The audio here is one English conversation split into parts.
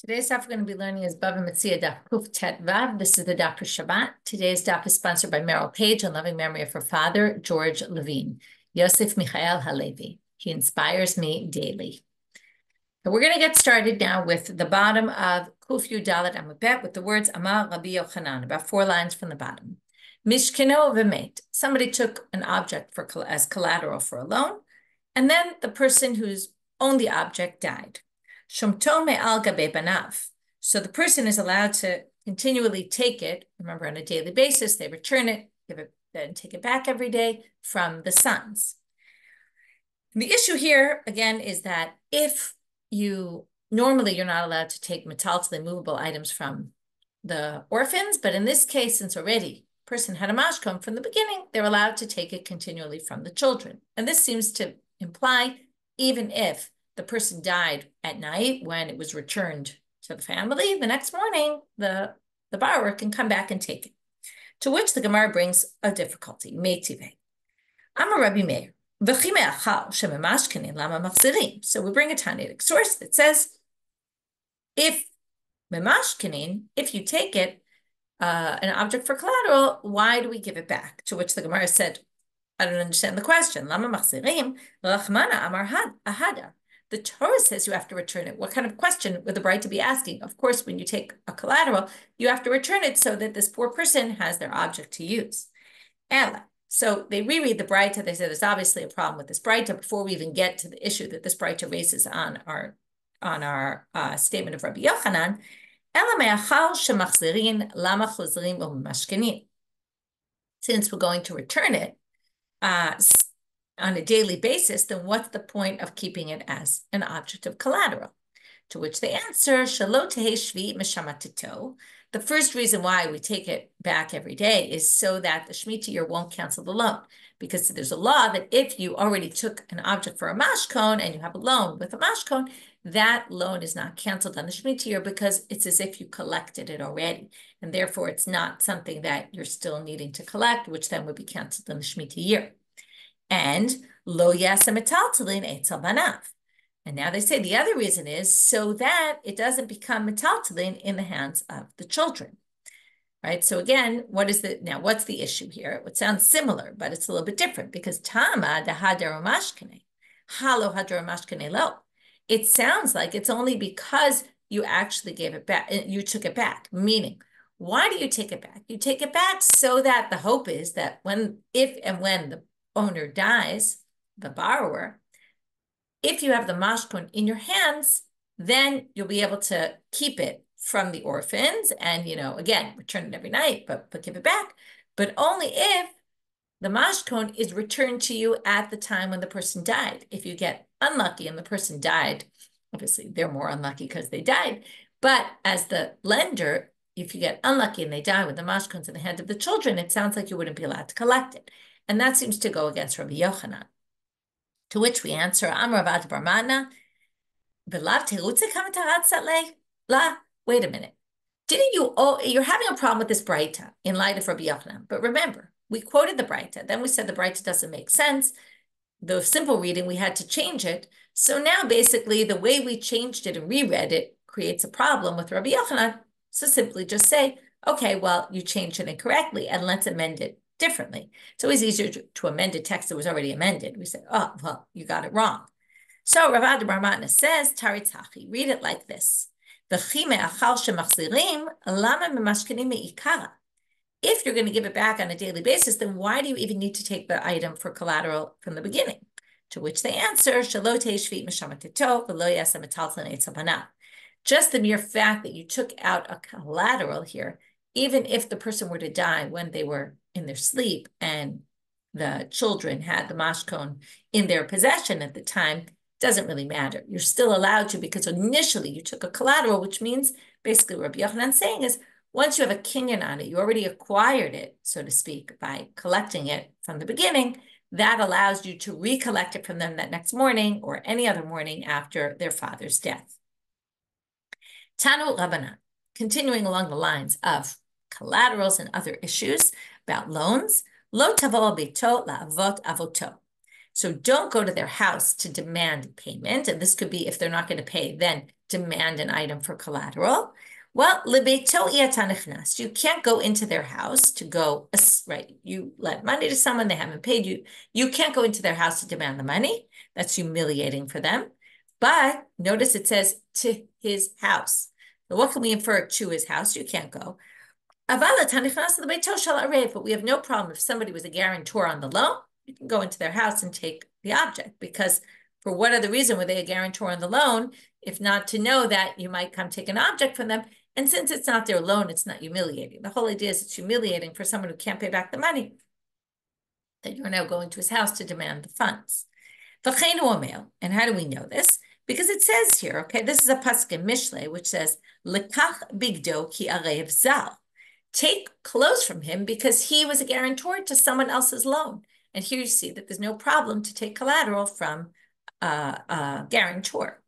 Today's daf we're going to be learning is Bava Metzia daf Kuf Tet Vav. This is the daf for Shabbat. Today's daf is sponsored by Merrill Page in loving memory of her father, George Levine, Yosef Michael Halevi. He inspires me daily. So we're going to get started now with the bottom of Kuf Yud Dalet Amud Bet with the words Amar Rabbi Yochanan, about 4 lines from the bottom. Mishkeno v'met. Somebody took an object as collateral for a loan, and then the person who's owned the object died. Shumto me'al gabe banav. So the person is allowed to continually take it. Remember, on a daily basis, they return it, give it, then take it back every day from the sons. And the issue here, again, is that if normally you're not allowed to take metallically movable items from the orphans, but in this case, since already the person had a mashkon from the beginning, they're allowed to take it continually from the children. And this seems to imply even if the person died at night when it was returned to the family, the next morning, the borrower can come back and take it. To which the Gemara brings a difficulty. Metzia. I'm a Rabbi Meir. So we bring a Tanaitic source that says, if you take it, an object for collateral, why do we give it back? To which the Gemara said, I don't understand the question. The Torah says you have to return it. What kind of question would the bride to be asking? Of course, when you take a collateral, you have to return it so that this poor person has their object to use. Ella. So they reread the Braita. They say there's obviously a problem with this Braita before we even get to the issue that this Braita raises on our statement of Rabbi Yochanan. Since we're going to return it on a daily basis, then what's the point of keeping it as an object of collateral? To which they answer, the first reason why we take it back every day is so that the Shemitah year won't cancel the loan. Because there's a law that if you already took an object for a mashkon and you have a loan with a mashkon, that loan is not canceled on the Shemitah year because it's as if you collected it already. And therefore, it's not something that you're still needing to collect, which then would be canceled in the Shemitah year. And lo yasa metaltalin etzel banav. And now they say the other reason is so that it doesn't become metaltalin in the hands of the children. Right? So again, what's the issue here? It sounds similar, but it's a little bit different because Tama the Hadran mashkene, halo Hadran mashkene lo. It sounds like it's only because you actually gave it back, you took it back. Meaning, why do you take it back? You take it back so that the hope is that if and when the owner dies, the borrower, if you have the mashkon in your hands, then you'll be able to keep it from the orphans and, again, return it every night, but give it back. But only if the mashkon is returned to you at the time when the person died. If you get unlucky and the person died, obviously they're more unlucky because they died. But as the lender, if you get unlucky and they die with the mashkons in the hands of the children, it sounds like you wouldn't be allowed to collect it. And that seems to go against Rabbi Yochanan. To which we answer, Amar Rava bar Matna, wait a minute. You're having a problem with this Braita in light of Rabbi Yochanan. But remember, we quoted the Braita. Then we said the Braita doesn't make sense. The simple reading, we had to change it. So now basically the way we changed it and reread it creates a problem with Rabbi Yochanan. So simply just say, okay, well, you changed it incorrectly and let's amend it differently. It's always easier to amend a text that was already amended. We say, oh, well, you got it wrong. So Rava bar Matna says, Taritzachi, read it like this. If you're going to give it back on a daily basis, then why do you even need to take the item for collateral from the beginning? To which they answer, just the mere fact that you took out a collateral here, even if the person were to die when they were in their sleep and the children had the mashkon in their possession at the time, doesn't really matter. You're still allowed to because initially you took a collateral, which means basically what Rabbi Yochanan is saying is once you have a kinyan on it, you already acquired it, so to speak, by collecting it from the beginning, that allows you to recollect it from them that next morning or any other morning after their father's death. Tanu Rabbanit, continuing along the lines of collaterals and other issues about loans, lo tavo bito la'avot avoto. So don't go to their house to demand payment. And this could be if they're not going to pay, then demand an item for collateral. Well, you can't go into their house to go, right? You lent money to someone, they haven't paid you. You can't go into their house to demand the money. That's humiliating for them. But notice it says to his house. So what can we infer to his house? You can't go. But we have no problem if somebody was a guarantor on the loan, you can go into their house and take the object, because for what other reason were they a guarantor on the loan if not to know that you might come take an object from them? And since it's not their loan, it's not humiliating. The whole idea is it's humiliating for someone who can't pay back the money, that you're now going to his house to demand the funds. And how do we know this? Because it says here, okay, this is a pasuk in Mishlei, which says, Lekach bigdo ki arev zal. Take clothes from him because he was a guarantor to someone else's loan. And here you see that there's no problem to take collateral from a guarantor.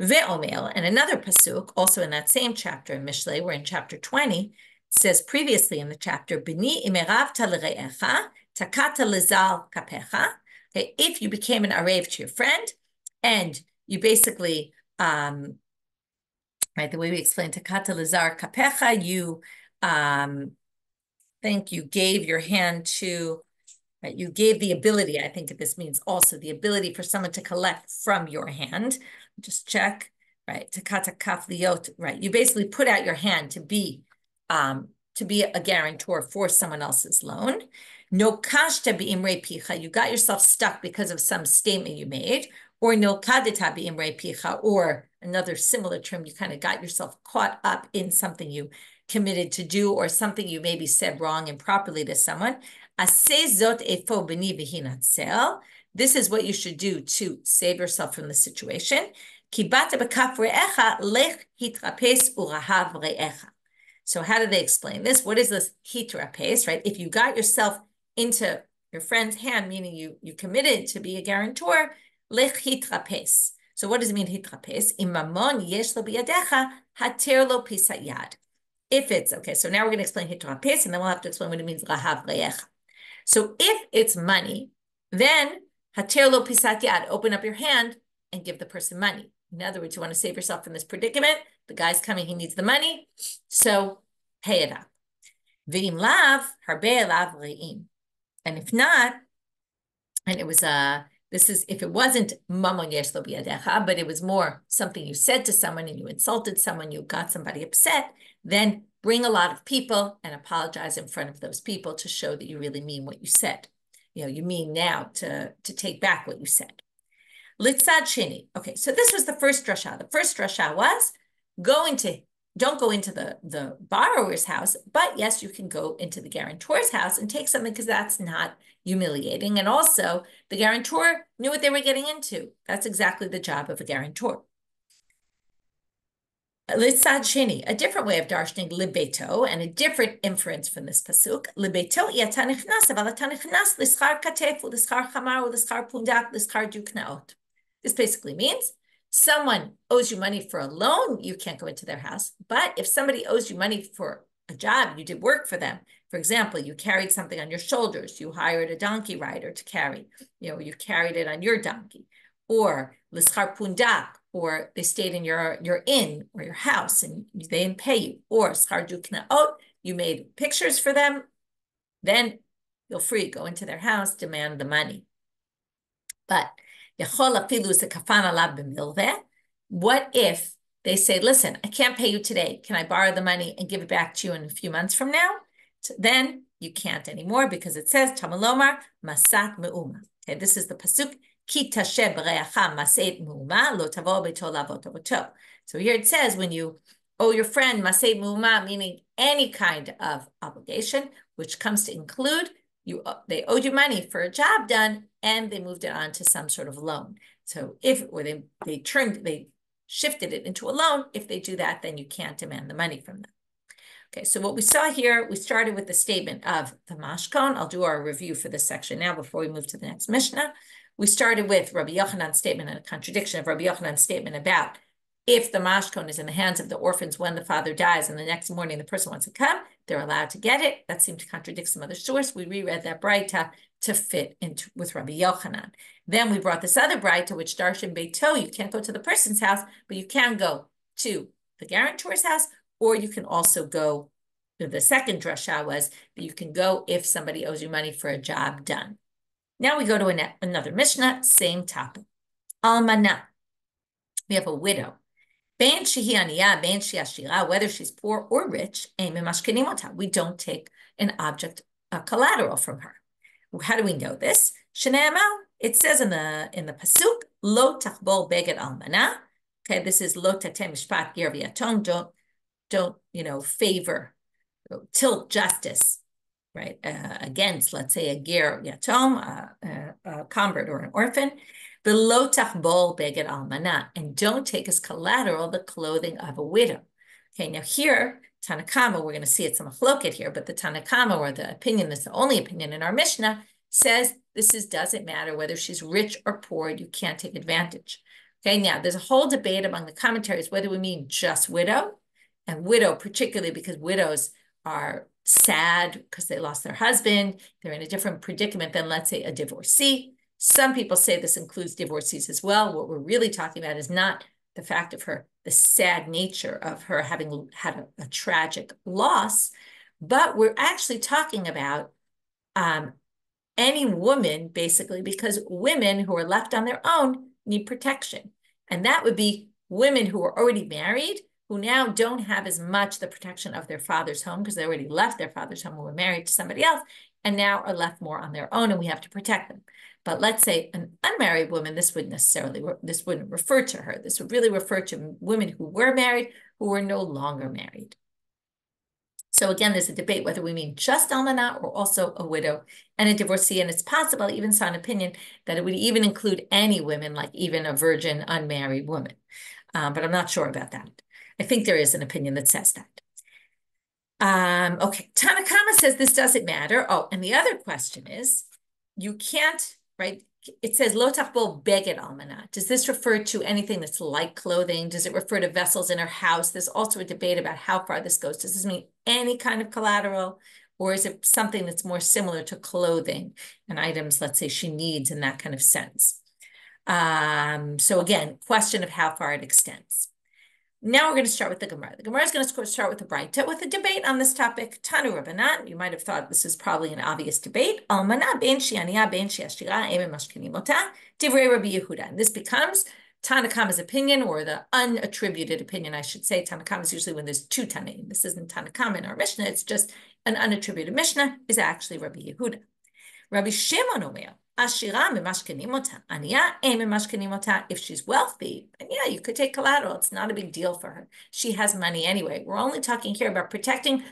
Ve'omel, and another pasuk, also in that same chapter in Mishlei, we're in chapter 20, says previously in the chapter, Bini imeravta l're'echa, takata l'zal kapecha. Okay, if you became an arev to your friend, and you basically, right, the way we explain takata l'zar kapecha, you think you gave your hand to, right, you gave the ability, I think this means also the ability for someone to collect from your hand. Just check, right, takata kaf liot, right, you basically put out your hand to be a guarantor for someone else's loan. No kashta be'imrei picha, you got yourself stuck because of some statement you made, or no kadita be'imrei picha, or another similar term, you kind of got yourself caught up in something you committed to do, or something you maybe said wrong improperly to someone. This is what you should do to save yourself from the situation. So how do they explain this? What is this hitrapes, right? If you got yourself into your friend's hand, meaning you committed to be a guarantor, lech hitrapes. So what does it mean hitrapes? Imamon yesh lo biyadecha hater lo pisayad. If it's, okay, so now we're going to explain hitrapes, and then we'll have to explain what it means lahav re'echa. So if it's money, then hater lo pisat yad, open up your hand and give the person money. In other words, you want to save yourself from this predicament. The guy's coming, he needs the money, so pay it up. V'im lav, harbe lav re'im. And if not, and it was this is if it wasn't mamon yesh lo biyadecha, but it was more something you said to someone and you insulted someone, you got somebody upset, then bring a lot of people and apologize in front of those people to show that you really mean what you said. You know, you mean now to take back what you said. Litzad sheni. Okay, so this was the first drasha. The first drasha was don't go into the borrower's house, but yes, you can go into the guarantor's house and take something because that's not humiliating. And also, the guarantor knew what they were getting into. That's exactly the job of a guarantor. Litzad sheni, a different way of darshaning libeto, and a different inference from this pasuk. Libeto yata nichnas, aval ata nichnas l'schar katef, l'schar chamar, l'schar pundak, l'schar duknaot. This basically means someone owes you money for a loan, you can't go into their house. But if somebody owes you money for a job, you did work for them. For example, you carried something on your shoulders, you hired a donkey rider to carry, you carried it on your donkey, or l'schar pundak, or they stayed in your inn or your house and they didn't pay you, or schar duknaot, you made pictures for them, then feel free to go into their house, demand the money. But what if they say, listen, I can't pay you today. Can I borrow the money and give it back to you in a few months from now? So then you can't anymore because it says, Tamalomar, Masat Me'uma. Okay, this is the pasuk. So here it says, when you owe your friend Masei Me'uma, meaning any kind of obligation, which comes to include they owed you money for a job done and they moved it on to some sort of loan. So they shifted it into a loan. If they do that, then you can't demand the money from them. Okay, so what we saw here, we started with the statement of the mashkon. I'll do our review for this section now before we move to the next Mishnah. We started with Rabbi Yochanan's statement and a contradiction of Rabbi Yochanan's statement about If the mashkon is in the hands of the orphans when the father dies and the next morning the person wants to come, they're allowed to get it. That seemed to contradict some other source. We reread that braita to fit into with Rabbi Yochanan. Then we brought this other braita, which darshan beito, you can't go to the person's house, but you can go to the guarantor's house, or you can also go, the second drasha was that you can go if somebody owes you money for a job done. Now we go to another Mishnah, same topic. Almana. We have a widow. Ben shehi aniyah, ben shehi ashira, whether she's poor or rich, we don't take an object, a collateral from her. How do we know this? It says in the pasuk, lo tachbol beged almana. Okay, this is lo tateh mishpat ger v'yatom. Don't favor, tilt justice, right, against, let's say, a ger yatom, a convert or an orphan. Below tachbol beged almana, and don't take as collateral the clothing of a widow. Okay, now here, Tanakama, we're going to see it's a machloket here, but the Tanakama, or the opinion that's the only opinion in our Mishnah, says doesn't matter whether she's rich or poor, you can't take advantage. Okay, now there's a whole debate among the commentaries whether we mean just widow, and widow particularly because widows are sad because they lost their husband, they're in a different predicament than, let's say, a divorcee. Some people say this includes divorcees as well. What we're really talking about is not the fact of the sad nature of her having had a tragic loss, but we're actually talking about any woman, basically, because women who are left on their own need protection. And that would be women who are already married, who now don't have as much the protection of their father's home because they already left their father's home and were married to somebody else, and now are left more on their own, and we have to protect them. But let's say an unmarried woman, this wouldn't refer to her. This would really refer to women who were married, who are no longer married. So again, there's a debate whether we mean just almana or also a widow and a divorcee. And it's possible, I even saw an opinion that it would even include any women, like even a virgin unmarried woman. But I'm not sure about that. I think there is an opinion that says that. Okay, Tanakama says this doesn't matter. Oh, and the other question is, you can't, right? It says lo tachbol beged almana. Does this refer to anything that's like clothing? Does it refer to vessels in her house? There's also a debate about how far this goes. Does this mean any kind of collateral, or is it something that's more similar to clothing and items, let's say, she needs in that kind of sense? So again, question of how far it extends. Now we're going to start with the Gemara. The Gemara is going to start with the Braita, with a debate on this topic. Tanu Rabbanit, you might have thought this is probably an obvious debate. Almana ben shi'aniya ben shi'ashira emen mashkinim ota divrei Rabbi Yehuda. And this becomes Tanakama's opinion, or the unattributed opinion, I should say. Tanakama is usually when there's two Tanaim. This isn't Tanakama in our Mishnah. It's just an unattributed Mishnah, is actually Rabbi Yehuda. Rabbi Shimon omer, if she's wealthy, then yeah, you could take collateral. It's not a big deal for her. She has money anyway. We're only talking here about protecting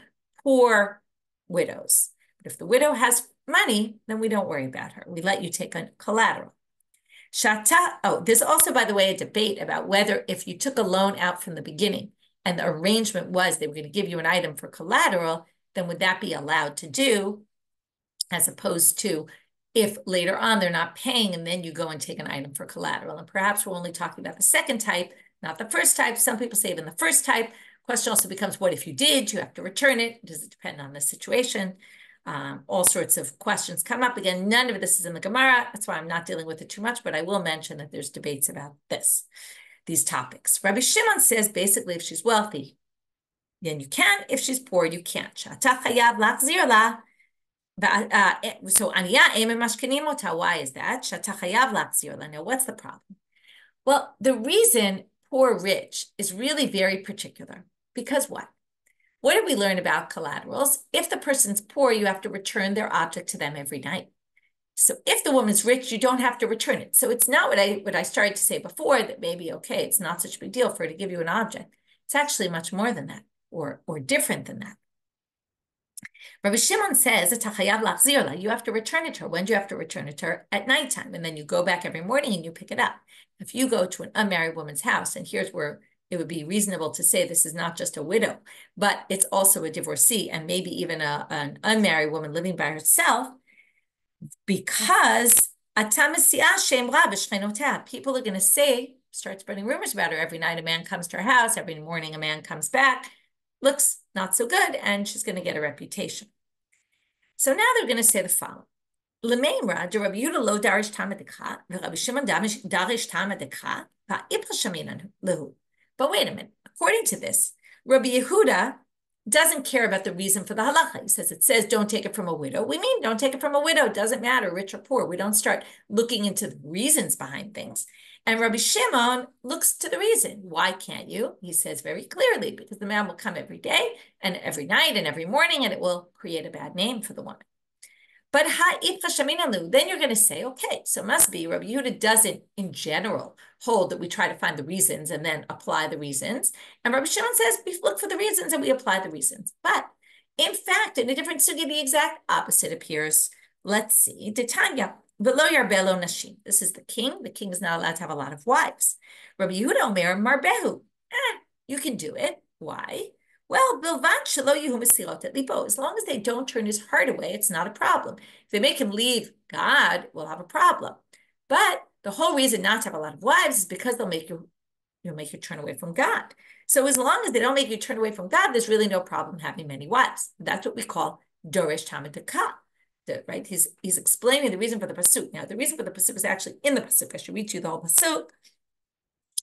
poor widows. But if the widow has money, then we don't worry about her. We let you take a collateral. There's also, by the way, a debate about whether if you took a loan out from the beginning and the arrangement was they were going to give you an item for collateral, then would that be allowed to do, as opposed to if later on they're not paying and then you go and take an item for collateral. And perhaps we're only talking about the second type, not the first type. Some people say even the first type. Question also becomes, what if you did? You have to return it. Does it depend on the situation? All sorts of questions come up. Again, none of this is in the Gemara. That's why I'm not dealing with it too much, but I will mention that there's debates about these topics. Rabbi Shimon says basically if she's wealthy, then you can. If she's poor, you can't. So why is that? Now, what's the problem? Well, the reason poor rich is really very particular. Because what? What did we learn about collaterals? If the person's poor, you have to return their object to them every night. So if the woman's rich, you don't have to return it. So it's not what I started to say before, that maybe, okay, it's not such a big deal for her to give you an object. It's actually much more than that, or different than that. Rabbi Shimon says, you have to return it to her. When do you have to return it to her? At nighttime. And then you go back every morning and you pick it up. If you go to an unmarried woman's house, and here's where it would be reasonable to say this is not just a widow, but it's also a divorcee, and maybe even an unmarried woman living by herself, because people are going to say start spreading rumors about her. Every night a man comes to her house. Every morning a man comes back. Looks not so good, and she's going to get a reputation. So now they're going to say the following. L'meimra, de Rabbi Yehuda lo darish tamadikha, Rabbi Shimon darish tamadikha, va'ipra shaminan lehu. But wait a minute. According to this, Rabbi Yehuda doesn't care about the reason for the halacha. He says, it says don't take it from a widow. We mean don't take it from a widow. It doesn't matter, rich or poor. We don't start looking into the reasons behind things. And Rabbi Shimon looks to the reason. Why can't you? He says very clearly, because the man will come every day and every night and every morning, and it will create a bad name for the woman. But then you're going to say, okay, so it must be Rabbi Yehuda doesn't, in general, hold that we try to find the reasons and then apply the reasons. And Rabbi Shimon says we look for the reasons and we apply the reasons. But in fact, in a different sugi, the exact opposite appears. Let's see. Tanya, below Yarbelo Nashim. This is the king. The king is not allowed to have a lot of wives. Rabbi Yehuda Omer Marbehu. You can do it. Why? Well, as long as they don't turn his heart away, it's not a problem. If they make him leave God, we'll have a problem. But the whole reason not to have a lot of wives is because they'll make you turn away from God. So as long as they don't make you turn away from God, there's really no problem having many wives. That's what we call Dorish Tamadika. Right? He's explaining the reason for the pasuk. Now, the reason for the pasuk is actually in the pasuk. I should read you the whole pasuk.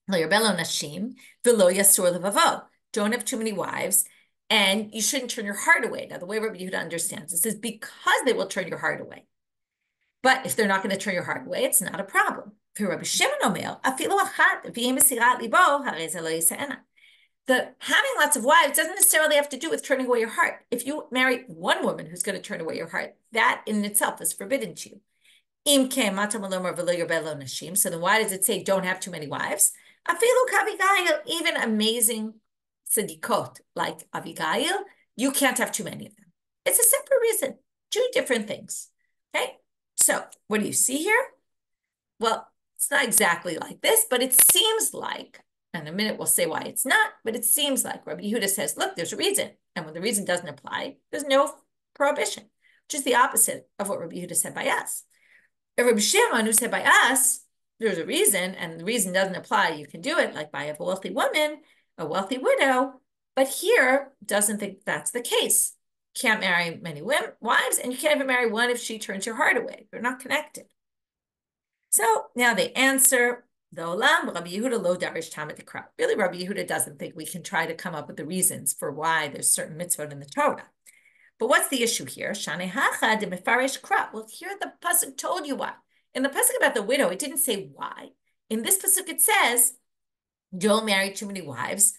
Lo yarbelo nashim v'lo yasur levavo. Don't have too many wives, and you shouldn't turn your heart away. Now, the way Rabbi Yehuda understands this is because they will turn your heart away. But if they're not going to turn your heart away, it's not a problem. Rabbi Shimon Omer, the having lots of wives doesn't necessarily have to do with turning away your heart. If you marry one woman who's going to turn away your heart, that in itself is forbidden to you. So then why does it say don't have too many wives? Even amazing tzadikot like Abigail, you can't have too many of them. It's a separate reason, two different things. Okay, so what do you see here? Well, it's not exactly like this, but it seems like, and in a minute we'll say why it's not, but it seems like Rabbi Yehuda says, look, there's a reason. And when the reason doesn't apply, there's no prohibition, which is the opposite of what Rabbi Yehuda said by us. If Rabbi Shimon, who said by us, there's a reason, and the reason doesn't apply, you can do it, like by a wealthy woman, a wealthy widow, but here doesn't think that's the case. Can't marry many wives, and you can't even marry one if she turns your heart away. They're not connected. So now they answer, the olam, Rabbi Yehuda lo darish tamid ikra. Really, Rabbi Yehuda doesn't think we can try to come up with the reasons for why there's certain mitzvot in the Torah. But what's the issue here? Shane hacha de mefarish kra. Well, here the pasuk told you why. In the pasuk about the widow, it didn't say why. In this pasuk, it says, don't marry too many wives.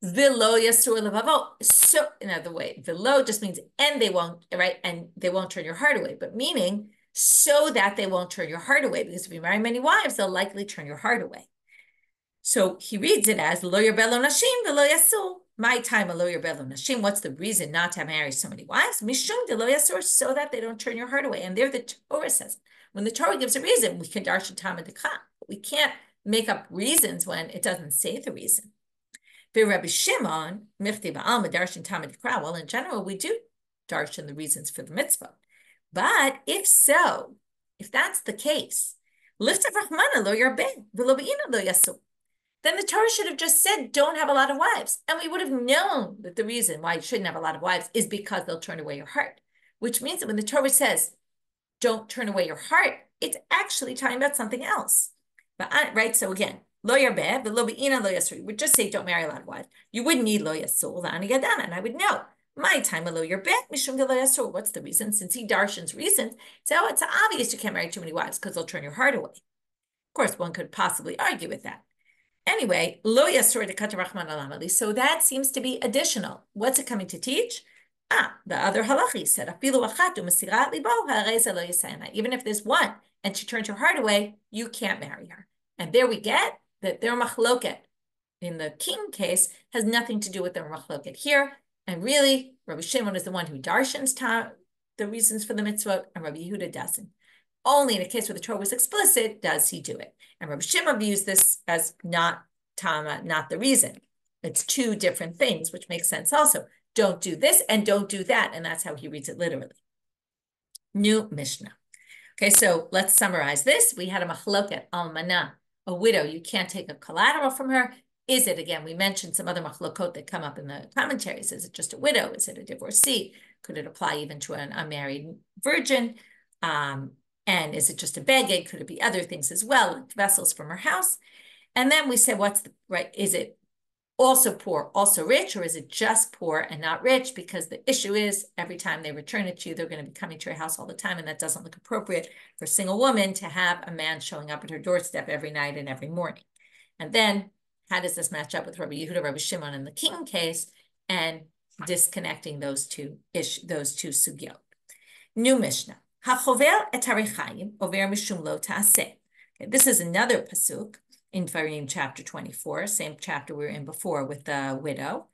V'lo yasur levavo. So, in other way, v'lo just means and they won't, right? And they won't turn your heart away, but meaning so that they won't turn your heart away, because if you marry many wives, they'll likely turn your heart away. So he reads it as lo yarbelo nashim v'lo yasur. My time lo yarbelo nashim. What's the reason not to marry so many wives? Mishum de lo yasur, so that they don't turn your heart away. And there the Torah says, when the Torah gives a reason, we can darshan tamid dekha. We can't make up reasons when it doesn't say the reason. Rabbi Shimon, well, in general, we do darshan the reasons for the mitzvah. But if so, if that's the case, then the Torah should have just said, don't have a lot of wives. And we would have known that the reason why you shouldn't have a lot of wives is because they'll turn away your heart. Which means that when the Torah says, don't turn away your heart, it's actually talking about something else. But right, so again, lo yarbeh, but lo be'ina lo yasur. You would just say don't marry a lot of wives. You wouldn't need lo yasul, and I would know. My time lo yarbeh, mishum de lo yasur. What's the reason? Since he darshan's reasons, so it's obvious you can't marry too many wives because they'll turn your heart away. Of course, one could possibly argue with that. Anyway, lo yasur de kata rachman alamali. So that seems to be additional. What's it coming to teach? The other halachi said, even if there's one and she turns her heart away, you can't marry her. And there we get that their machloket in the king case has nothing to do with their machloket here. And really, Rabbi Shimon is the one who darshans the reasons for the mitzvot, and Rabbi Yehuda doesn't. Only in a case where the Torah was explicit does he do it. And Rabbi Shimon views this as not tama, not the reason. It's two different things, which makes sense also. Don't do this and don't do that. And that's how he reads it literally. New Mishnah. Okay, so let's summarize this. We had a machloket almana a widow, you can't take a collateral from her. Is it, again, we mentioned some other machlokot that come up in the commentaries. Is it just a widow? Is it a divorcee? Could it apply even to an unmarried virgin? And is it just a beged? Could it be other things as well, like vessels from her house? And then we said, what's the right? Is it also poor, also rich, or is it just poor and not rich? Because the issue is every time they return it to you, they're going to be coming to your house all the time, and that doesn't look appropriate for a single woman to have a man showing up at her doorstep every night and every morning. And then how does this match up with Rabbi Yehuda, Rabbi Shimon in the king case, and disconnecting those two sugyot? New Mishnah. Hachover et harechaim over mishum lo ta'aseh. This is another pasuk in Dvarim chapter 24, same chapter we were in before with the widow.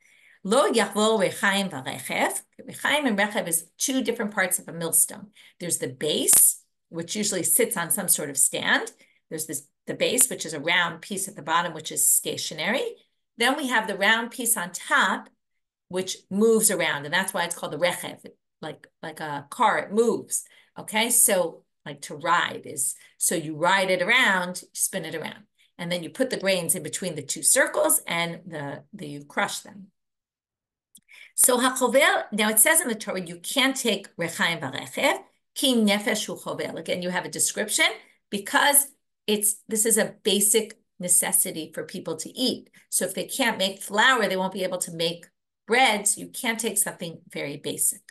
Lo yachvol rechaim v'rechev. Rechaim and rechev is two different parts of a millstone. There's the base, which usually sits on some sort of stand. There's the base, which is a round piece at the bottom, which is stationary. Then we have the round piece on top, which moves around, and that's why it's called the rechev. Like a car, it moves. Okay, so like to ride is, so you ride it around, spin it around, and then you put the grains in between the two circles, and you crush them. So hachover, now it says in the Torah, you can't take rechaim v'rechev, ki nefesh hu chover. Again, you have a description because this is a basic necessity for people to eat. So if they can't make flour, they won't be able to make bread. So you can't take something very basic.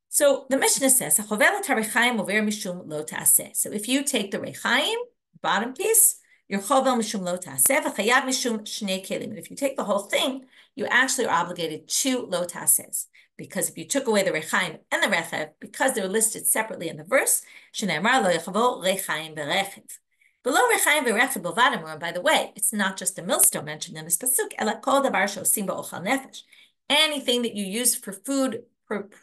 So the Mishnah says, so if you take the rechaim, bottom piece, you're chovel mishum lo ta'aseh, v'chayav mishum shnei kelim. And if you take the whole thing, you actually are obligated to lo ta'asehs. Because if you took away the rechaim and the rechev, because they're listed separately in the verse, shneimar lo yachavo rechaim v'rechev. Below rechaim v'rechev b'vadim, and by the way, it's not just a millstone mentioned in this pasuk, ela kol davar shosim ba'ochal nefesh. Anything that you use for food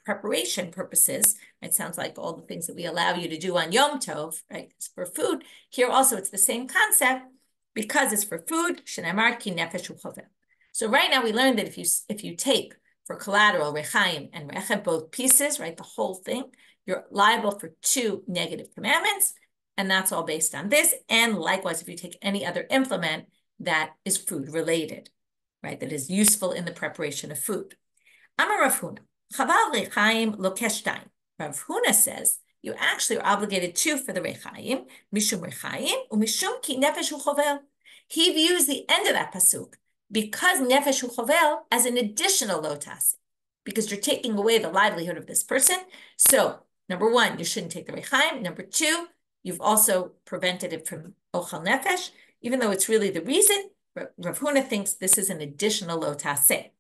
preparation purposes, it sounds like all the things that we allow you to do on Yom Tov, right? It's for food. Here also, it's the same concept because it's for food. Shenamar ki nefesh uchover. So right now we learned that if you take for collateral rechaim and rechev, both pieces, right, the whole thing, you're liable for 2 negative commandments, and that's all based on this. And likewise, if you take any other implement that is food related, right, that is useful in the preparation of food. Amar Rav Huna. Chaval rechaim lokeshtaim. Rav Huna says you actually are obligated to for the rechaim, mishum rechaim, umishum ki nefesh hu chovel. He views the end of that pasuk because nefesh hu chovel as an additional lo ta'aseh, because you're taking away the livelihood of this person. So number one, you shouldn't take the rechaim. Number two, you've also prevented it from ochal nefesh, even though it's really the reason. Rav Huna thinks this is an additional lo ta'aseh.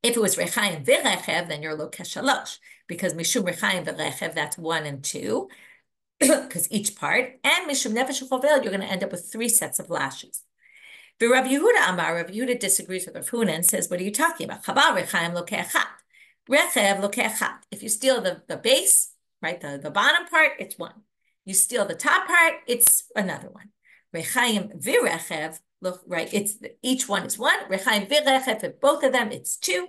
If it was rechaim v'rechev, then you're lo keshalosh, because mishum rechaim v'rechev, that's 1 and 2, because each part, and mishum nefesh uchovel, you're going to end up with 3 sets of lashes. The Rabbi Yehuda Amar, Rabbi Yehuda disagrees with Rav Huna and says, what are you talking about? Chaval rechaim lo ke'achat, rechev lo ke'achat. If you steal the base, right, the bottom part, it's 1. You steal the top part, it's another 1. Rechaim v'rechev, right, each one is 1. Rechaim v'rechev, for both of them, it's 2.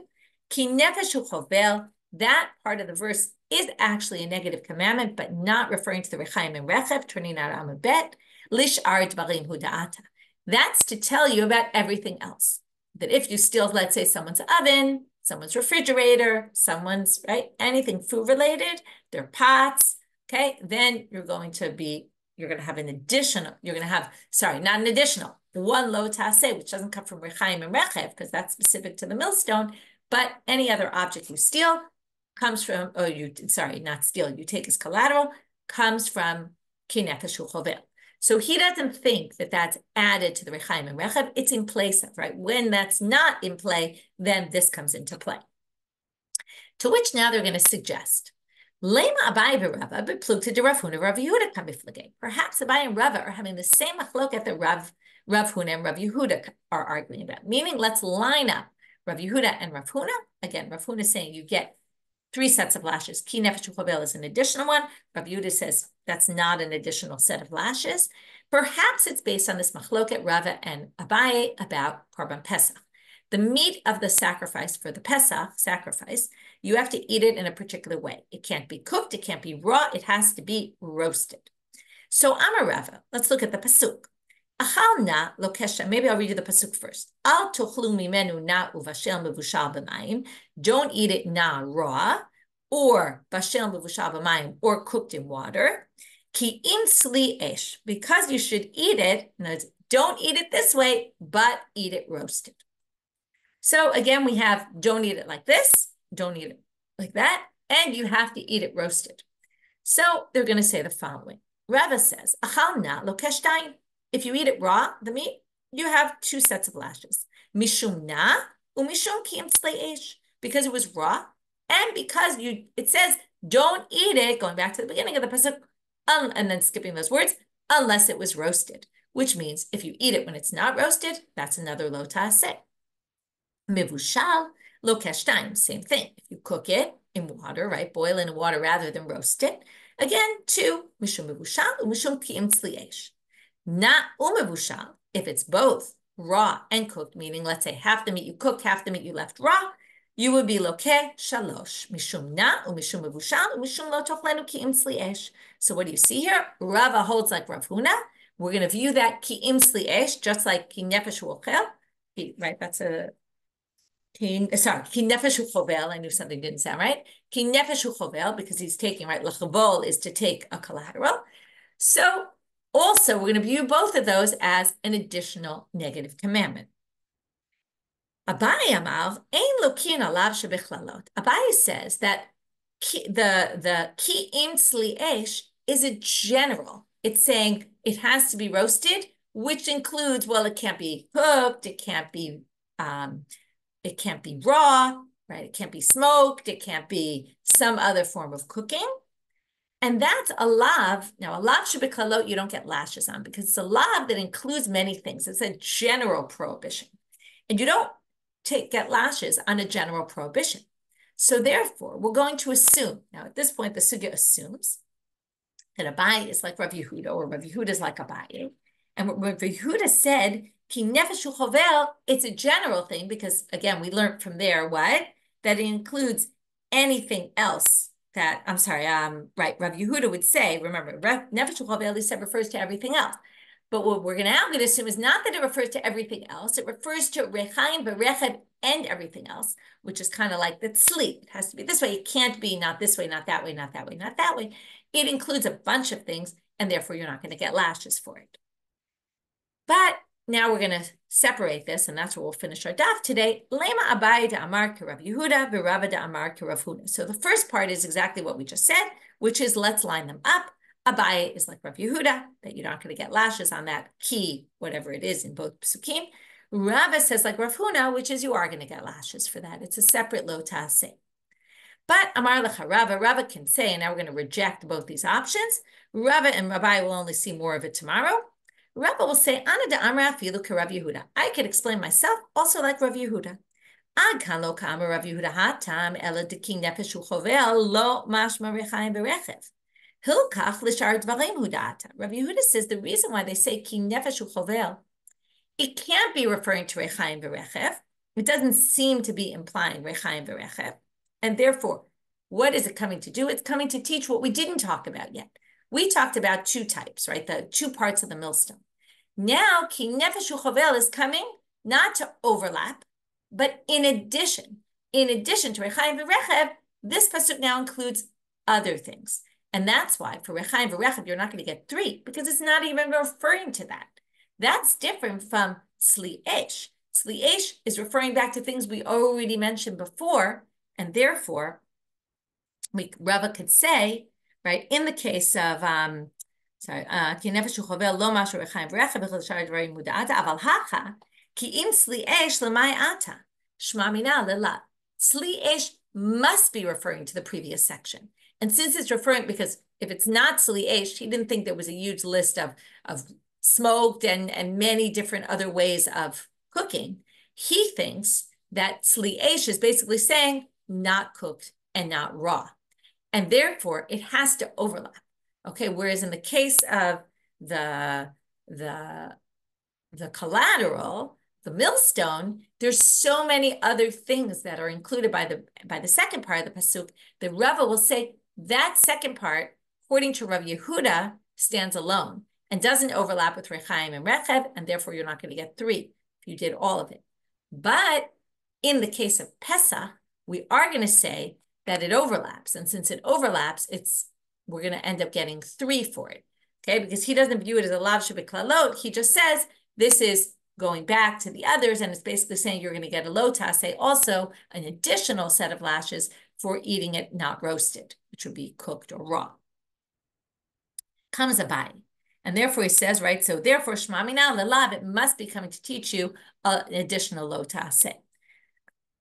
Ki nefesh uchovel, that part of the verse is actually a negative commandment, but not referring to the rechaim and rechev, turning out Amud Bet. Lish'ar dvarim huda'ata. That's to tell you about everything else. That if you steal, let's say, someone's oven, someone's refrigerator, someone's, right, anything food related, their pots, okay, then you're going to have an additional, not an additional, the 1 lo ta'aseh, which doesn't come from rechaim and rechev, because that's specific to the millstone, but any other object you steal comes from, you take as collateral, comes from ki nefesh hu chovel. So he doesn't think that that's added to the rechaim and rechev, it's in place of, right? When that's not in play, then this comes into play. To which now they're going to suggest, Lema Abaye v'Rava beplugta de Rav Huna Rav Yehuda kamiflagei. Perhaps Abaye and Rava are having the same machlokes that Rav Huna and Rav Yehuda are arguing about. Meaning, let's line up Rav Yehuda and Rav Huna. Again, Rav Huna is saying you get 3 sets of lashes. Ki nefesh uchovel is an additional 1. Rav Yehuda says that's not an additional set of lashes. Perhaps it's based on this machlokes Rava and Abaye about Korban Pesach. The meat of the sacrifice for the Pesach sacrifice, you have to eat it in a particular way. It can't be cooked, it can't be raw, it has to be roasted. So Amar Rava, let's look at the pasuk. Achalna lokesha. Maybe I'll read you the pasuk first. Al tochlu mimenu na uvashel mevushal b'mayim. Don't eat it na raw, or bashel mevushal b'mayim, or cooked in water. Ki im sli esh, because you should eat it. Don't eat it this way, but eat it roasted. So again, we have don't eat it like this, don't eat it like that, and you have to eat it roasted. So they're going to say the following. Rava says, achalna lokeshtayin. If you eat it raw, the meat, you have two sets of lashes. Mishum na umishum ki im tzlei esh, because it was raw, and because it says don't eat it, going back to the beginning of the pasuk, and then skipping those words, unless it was roasted, which means if you eat it when it's not roasted, that's another lo ta'aseh. Mivushal lo keshtaim, same thing. If you cook it in water, right, boil it in water rather than roast it, again, two, mishum mivushal, mishum ki im tzlei esh. Not umevushal, if it's both raw and cooked, meaning let's say half the meat you cooked, half the meat you left raw, you would be lokeh shalosh, mishum na, umishum mevushal, umishum lo tochlenu ki im tzlei esh. So what do you see here? Rava holds like Rav Huna. We're going to view that ki im tzlei esh, just like ki nefesh u'ochel, right? That's a ki nefesh u'chovel. I knew something didn't sound right. Ki nefesh u'chovel, because he's taking, right? L'chavol is to take a collateral. So also, we're going to view both of those as an additional negative commandment. Abaye amar ein lokin alav shebechlalot. Abaye says that the ki im tzli esh is a general. It's saying it has to be roasted, which includes, well, it can't be cooked, it can't be raw, right? It can't be smoked, it can't be some other form of cooking. And that's a lav. Now, a lav shebeklalot, you don't get lashes on, because it's a lav that includes many things. It's a general prohibition. And you don't get lashes on a general prohibition. So therefore, we're going to assume, now at this point, the sugya assumes that Abaye is like Rav Yehuda, or Rav Yehuda is like Abaye. And what Rav Yehuda said, ki nefesh u'chovel, it's a general thing, because again, we learned from there, what? That it includes anything else that, right, Rav Yehuda would say, remember, nefesh u'chovel, he said, refers to everything else. But what we're now going to assume is not that it refers to everything else. It refers to rechaim, berechev, and everything else, which is kind of like the tzli. It has to be this way. It can't be not this way, not that way, not that way, not that way. It includes a bunch of things, and therefore you're not going to get lashes for it. But now we're going to separate this, and that's where we'll finish our daf today. Lema Abaye de Amar ke Rav Yehuda, Rava de Amar ke Rav Huna. So the first part is exactly what we just said, which is let's line them up. Abaye is like Rav Yehuda, that you're not going to get lashes on that key, whatever it is in both psukim. Rava says like Rav Huna, which is you are going to get lashes for that. It's a separate lo ta'aseh. But Amar lecha Rava can say, and now we're going to reject both these options. Rava and Rabbi will only see more of it tomorrow. Rava will say, Ana de Amra afilu ke Rav Yehuda. I could explain myself also like Rav Yehuda. Ad kan lo kama Rav Yehuda hatam ela de ki nefesh u'chovel lo mashma rechaim berechev. Hilkach l'shar dvarim hudata. Rav Yehuda says the reason why they say ki nefesh u'chovel, it can't be referring to rechaim berechev. It doesn't seem to be implying rechaim berechev. And therefore, what is it coming to do? It's coming to teach what we didn't talk about yet. We talked about two types, right? The two parts of the millstone. Now, ki nefesh u'chovel is coming not to overlap, but in addition to rechaim berechev, this pasuk now includes other things. And that's why for rechaim v'rechav, you're not going to get three, because it's not even referring to that. That's different from tzli esh. Tzli esh is referring back to things we already mentioned before, and therefore, Rava could say, right, in the case of, ki nefesh u'chovel lo mashu rechaim v'rechav b'chol shar dvarim muda'ata, aval hacha, ki im tzli esh l'mai ata, shma mina lelav. Tzli esh must be referring to the previous section. And since it's referring, because if it's not tzli esh, he didn't think there was a huge list of smoked and many different other ways of cooking. He thinks that tzli esh is basically saying not cooked and not raw. And therefore, it has to overlap. Okay, whereas in the case of the collateral, the millstone, there's so many other things that are included by the second part of the pasuk. The Rava will say that second part, according to Rav Yehuda, stands alone. and doesn't overlap with Rechaim and Rechev, and therefore you're not going to get 3 if you did all of it. But in the case of Pesach, we are going to say that it overlaps. And since it overlaps, we're going to end up getting 3 for it. Okay, because he doesn't view it as a lav shebeklalot. He just says this is going back to the others, and it's basically saying you're going to get a lo taseh, also an additional set of lashes for eating it not roasted, which would be cooked or raw. Comes Abaye, and therefore he says, right, so therefore shma mina lelav, it must be coming to teach you an additional lo taseh,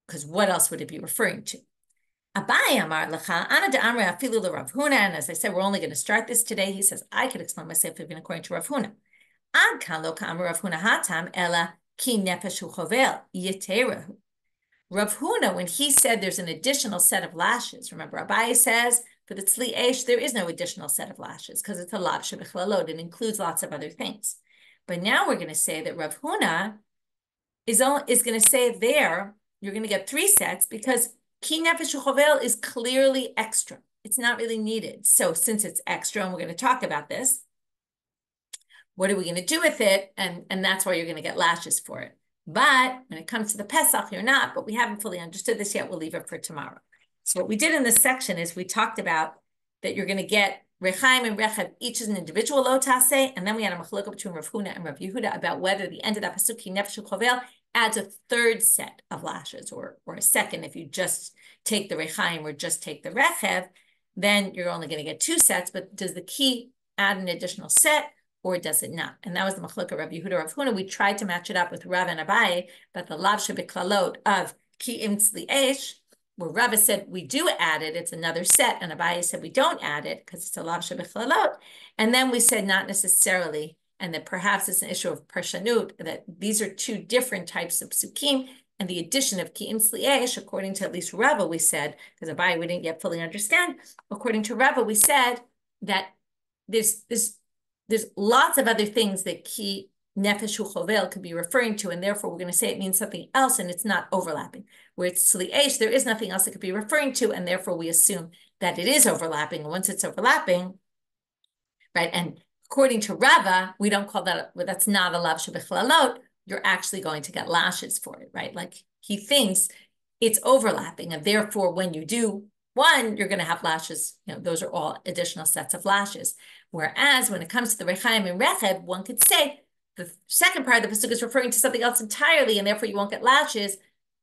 because what else would it be referring to? Abaye amar lecha ana de amre afilu leRav Huna, and as I said, we're only going to start this today. He says I could explain myself even according to Rav Huna. Ad kan lo ka'amar Rav Huna hatam ela ki nefesh hu chovel yeterahu. Rav Huna, when he said there's an additional set of lashes, remember Abaye says for the tzli esh there is no additional set of lashes because it's a lav shebechlalot. It includes lots of other things. But now we're going to say that Rav Huna is going to say there you're going to get 3 sets because ki nefesh chovel is clearly extra. It's not really needed. So since it's extra, and we're going to talk about this, what are we going to do with it? And that's why you're going to get lashes for it. But when it comes to the Pesach, you're not, but we haven't fully understood this yet. We'll leave it for tomorrow. So what we did in this section is we talked about that you're going to get Rechaim and Rechev, each is an individual lo taseh, and then we had a machlokah between Rav Huna and Rav Yehuda about whether the end of that pasuk, ki nefesh chovel, adds a 3rd set of lashes, or a second. If you just take the Rechaim or just take the Rechev, then you're only going to get 2 sets, but does the ki add an additional set, or does it not? And that was the machlokah Rabbi Yehuda, Rav Huna. We tried to match it up with Rava and Abaye, but the lav shebeklalot of ki im tzli esh, where Rava said we do add it, it's another set, and Abaye said we don't add it because it's a lav shebeklalot. And then we said not necessarily, and that perhaps it's an issue of parshanut, that these are 2 different types of psukim, and the addition of ki im tzli esh, according to at least Rava, we said, because Abaye we didn't yet fully understand, according to Rava, we said that there's lots of other things that ki nefesh hu chovel could be referring to, and therefore we're going to say it means something else, and it's not overlapping. Where it's tzli esh, there is nothing else it could be referring to, and therefore we assume that it is overlapping. And once it's overlapping, right, and according to Rava, we don't call that, that's not a lav shebechlalot, you're actually going to get lashes for it, right? Like he thinks it's overlapping, and therefore when you do one, you're going to have lashes. Those are all additional sets of lashes. Whereas when it comes to the Rechaim and Rechev, one could say the second part of the pasuk is referring to something else entirely, and therefore you won't get lashes,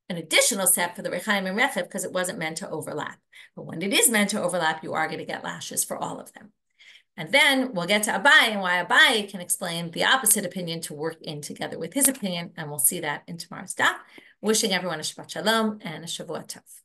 an additional set for the Rechaim and Rechev, because it wasn't meant to overlap. But when it is meant to overlap, you are going to get lashes for all of them. And then we'll get to Abaye and why Abaye can explain the opposite opinion to work in together with his opinion, and we'll see that in tomorrow's daf. Wishing everyone a Shabbat Shalom and a Shavua Tov.